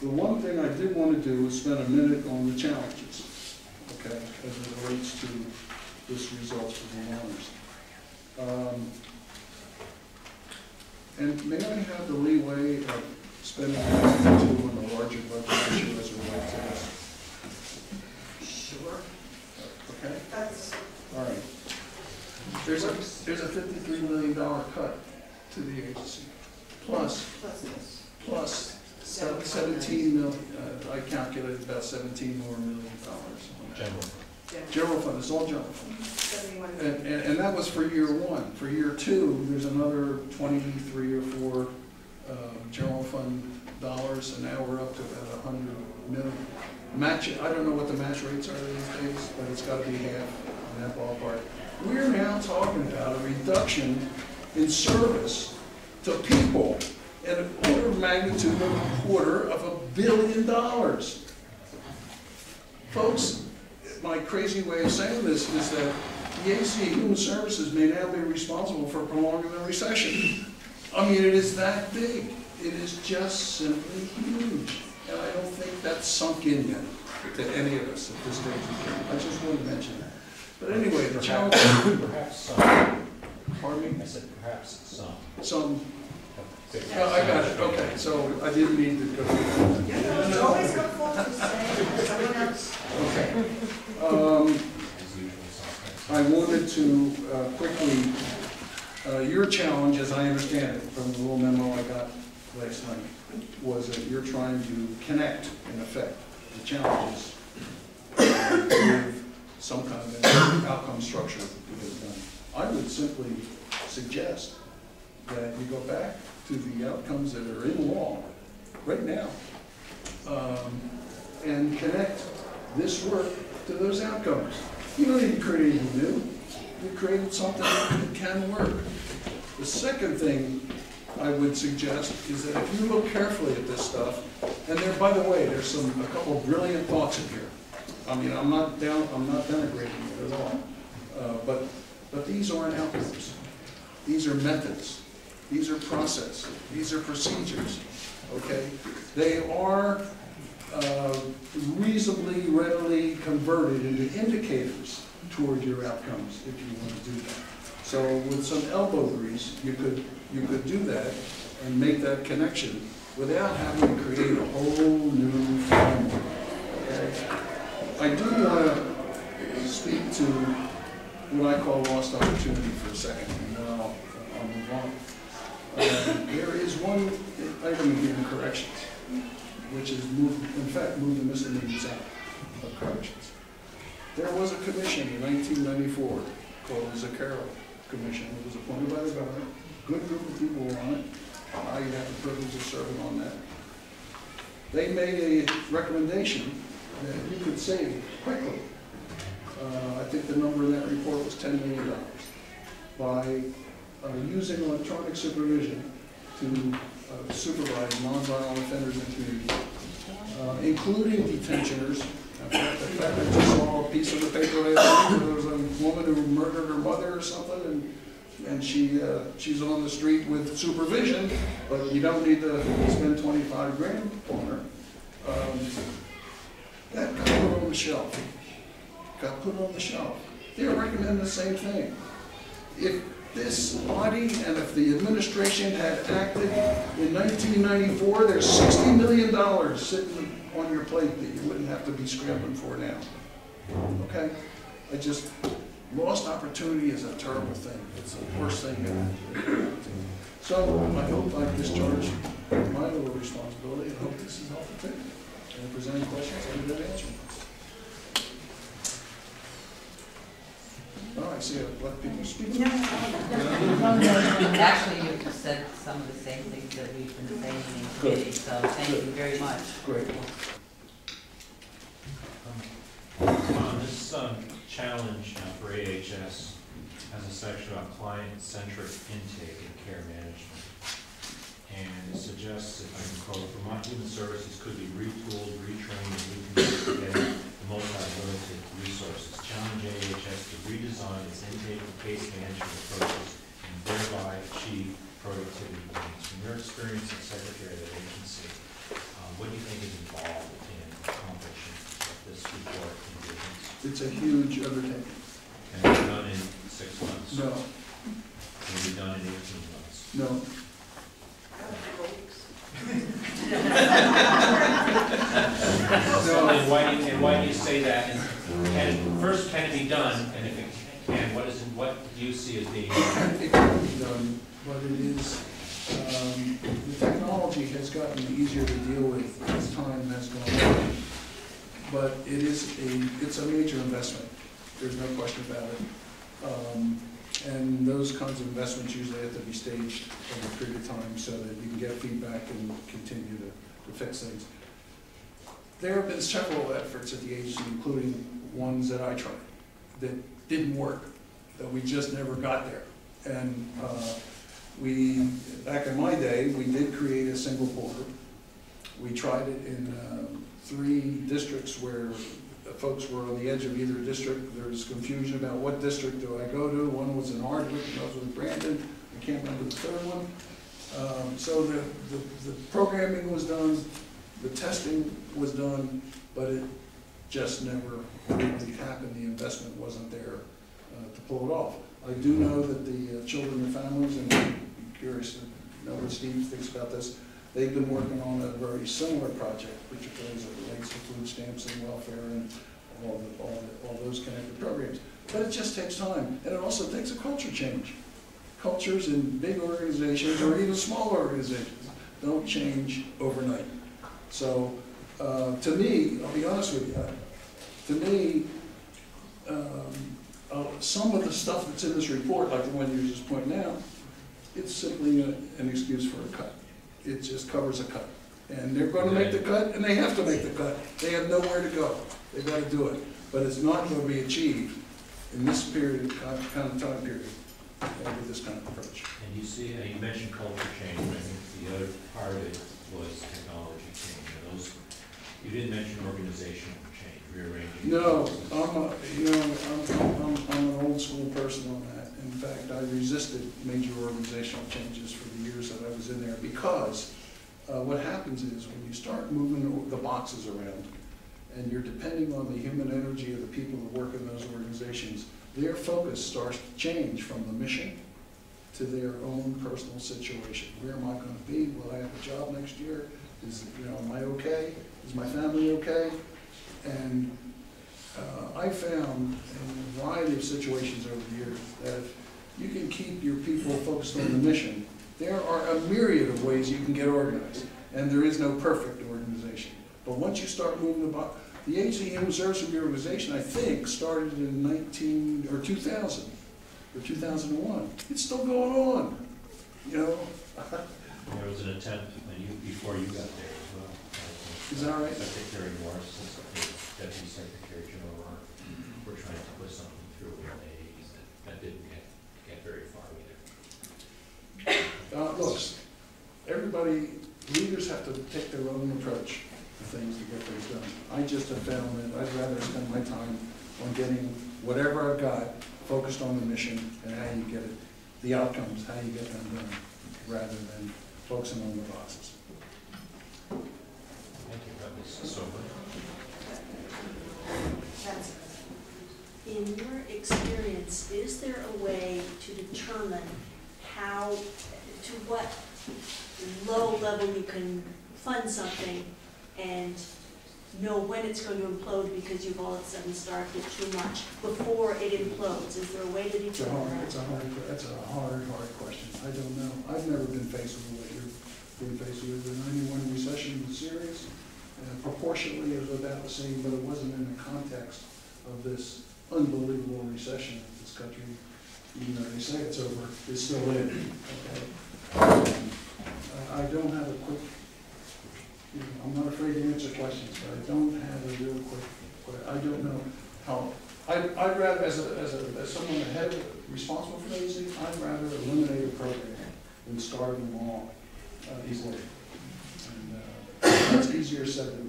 The one thing I did want to do is spend a minute on the challenges, okay, as it relates to this results for homeowners. And may I have the leeway of spending a minute or two on the larger budget issue as it relates to this? Sure. Okay? That's All right. There's a $53 million cut to the agency, plus this. 17 million. I calculated about $17 more million. General. General fund. It's all general fund. 71. And that was for year one. For year two, there's another 23 or 4 general fund dollars, and now we're up to about 100 million. Match. I don't know what the match rates are these days, but it's got to be half in that ballpark. We're now talking about a reduction in service to people in an order of magnitude of $250 million. Folks, my crazy way of saying this is that the agency of Human Services may now be responsible for prolonging the recession. I mean, it is that big. It is just simply huge. And I don't think that's sunk in yet to any of us at this stage of the game. I just wanted to mention that. But anyway, the challenge... Perhaps some. Pardon me? I said perhaps some. Some... Oh, I got it. Okay, so I didn't mean to go through that. It's always helpful to say someone else. Okay. I wanted to quickly, your challenge, as I understand it, from the little memo I got last night, was that you're trying to connect, in effect, the challenges with some kind of an outcome structure to get done. I would simply suggest that you go back to the outcomes that are in law right now and connect this work to those outcomes. You don't need to create anything new. You created something that can work. The second thing I would suggest is that if you look carefully at this stuff, and there, by the way, there's a couple of brilliant thoughts in here. I mean, I'm not denigrating it at all. But these aren't outcomes. These are methods. These are process. These are procedures. Okay? They are reasonably readily converted into indicators toward your outcomes if you want to do that. So with some elbow grease, you could do that and make that connection without having to create a whole new framework. Okay? I do want to speak to what I call lost opportunity for a second, and then I'll move on. There is one item in here in corrections, which is moved the misdemeanors out of corrections. There was a commission in 1994 called the Zaccaro Commission. It was appointed by the governor. Good group of people were on it. I had the privilege of serving on that. They made a recommendation that you could save quickly. I think the number in that report was $10 million by using electronic supervision to supervise nonviolent offenders in the community, including detentioners. In fact, I just saw a piece of the paper last week where there was a woman who murdered her mother or something, and she's on the street with supervision, but you don't need to spend 25 grand on her. That got put on the shelf. Got put on the shelf. They're recommending the same thing. If this body and if the administration had acted in 1994, there's $60 million sitting on your plate that you wouldn't have to be scrambling for now. Okay? Lost opportunity is a terrible thing. It's the worst thing ever. So I hope I've discharged my little responsibility and hope this is helpful too. And if there's any questions, I'll be glad to answer them. Oh, I see a lot of people speaking. Actually, you just said some of the same things that we've been saying in committee, so thank you very much. Great. This challenge for AHS has a section about client-centric intake and care management. And it suggests, if I can quote, Vermont Human Services could be retooled, retrained, and recommitted to getting the most out of limited resources. Challenge AHS to redesign its intake and case management approaches and thereby achieve productivity gains. From your experience as secretary of the agency, what do you think is involved in accomplishing what this report envisions? It's a huge undertaking. Can it be done in 6 months? No, Can it be done in 18 months? no. So then why do you say that? And first, can it be done? And if it can, what do you see as being? It can be done, but it is, the technology has gotten easier to deal with as time has gone on. But it's a major investment. There's no question about it. And those kinds of investments usually have to be staged over a period of time so that you can get feedback and continue to fix things. There have been several efforts at the agency, including ones that I tried, that didn't work, that we just never got there. And back in my day, we did create a single portal. We tried it in 3 districts where folks were on the edge of either district. There was confusion about what district do I go to. One was in Hardwick, another was in Brandon. I can't remember the third one. So the programming was done, the testing was done, but it just never really happened. The investment wasn't there to pull it off. I do know that the children and families, and I'm curious to know what Steve thinks about this, they've been working on a very similar project, particularly as it relates to food stamps and welfare and all those connected programs. But it just takes time, and it also takes a culture change. Cultures in big organizations or even small organizations don't change overnight. So to me, I'll be honest with you, to me, some of the stuff that's in this report, like the one you're just pointing out, it's simply an excuse for a cut. It just covers a cut. And they're going to make the cut, and they have to make the cut. They have nowhere to go. They've got to do it. But it's not going to be achieved in this period, kind of time period, with this kind of approach. And you see, you mentioned culture change, but I think the other part of it was technology change. And those, you didn't mention organizational change, rearranging. No, I'm an old school person on that. In fact, I resisted major organizational changes for the years that I was in there because what happens is when you start moving the boxes around and you're depending on the human energy of the people that work in those organizations, their focus starts to change from the mission to their own personal situation. Where am I going to be? Will I have a job next year? Am I okay? Is my family okay? And I found in a variety of situations over the years that if you can keep your people focused on the mission, there are a myriad of ways you can get organized, and there is no perfect organization. But once you start moving the agency Human Services Reorganization, I think, started in 2000 or 2001. It's still going on, There was an attempt before you got there as well. Is that right? Secretary Morris, Deputy Secretary General, were trying to put something through in the 80s that didn't get very far either. Look, leaders have to take their own approach to things to get things done. I just have found that I'd rather spend my time on getting whatever I've got focused on the mission and how you get it, the outcomes, how you get them done, rather than focusing on the boxes. Thank you, that was sober. In your experience, is there a way to determine to what low level you can fund something and know when it's going to implode because you've all of a sudden started it too much before it implodes? Is there a way to determine that? That's a hard question. I don't know. I've never been faced with what you're being faced with. The 91 recession was serious. Proportionally, it was about the same, but it wasn't in the context of this unbelievable recession that this country, even though they say it's over, is still in. Okay? I don't have a quick, I'm not afraid to answer questions, but I don't have a real quick, I don't know how, I'd rather, as someone ahead responsible for these things, I'd rather eliminate a program than start them all easily. And that's easier said than